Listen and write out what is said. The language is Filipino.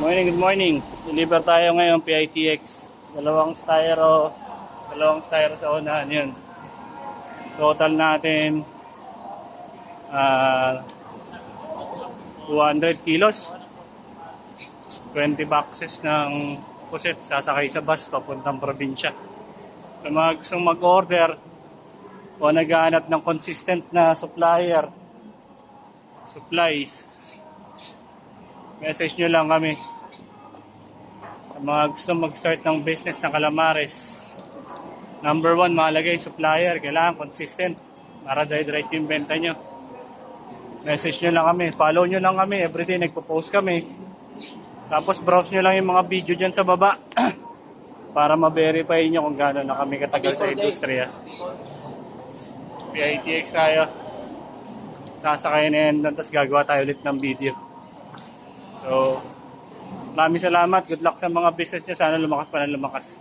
Morning, good morning. Deliver tayo ngayon PITX. Dalawang styro sa unahan yun. Total natin 200 kilos. 20 boxes ng puset sasakay sa bus papuntang probinsya. Sa mga gustong mag-order o naghahanap ng consistent na supplies, message nyo lang kami. Sa mga gusto mag-start ng business ng calamares, number 1, mahalaga yung supplier. Kailangan consistent para direct yung benta nyo. Message nyo lang kami. Follow nyo lang kami. Everyday nagpo-post kami. Tapos browse nyo lang yung mga video dyan sa baba para ma-verify nyo kung gaano na kami katagal sa industriya. PITX tayo. Sasakay na yan, tapos gagawa tayo ulit ng video. So, maraming salamat. Good luck sa mga business nyo. Sana lumakas pa ng lumakas.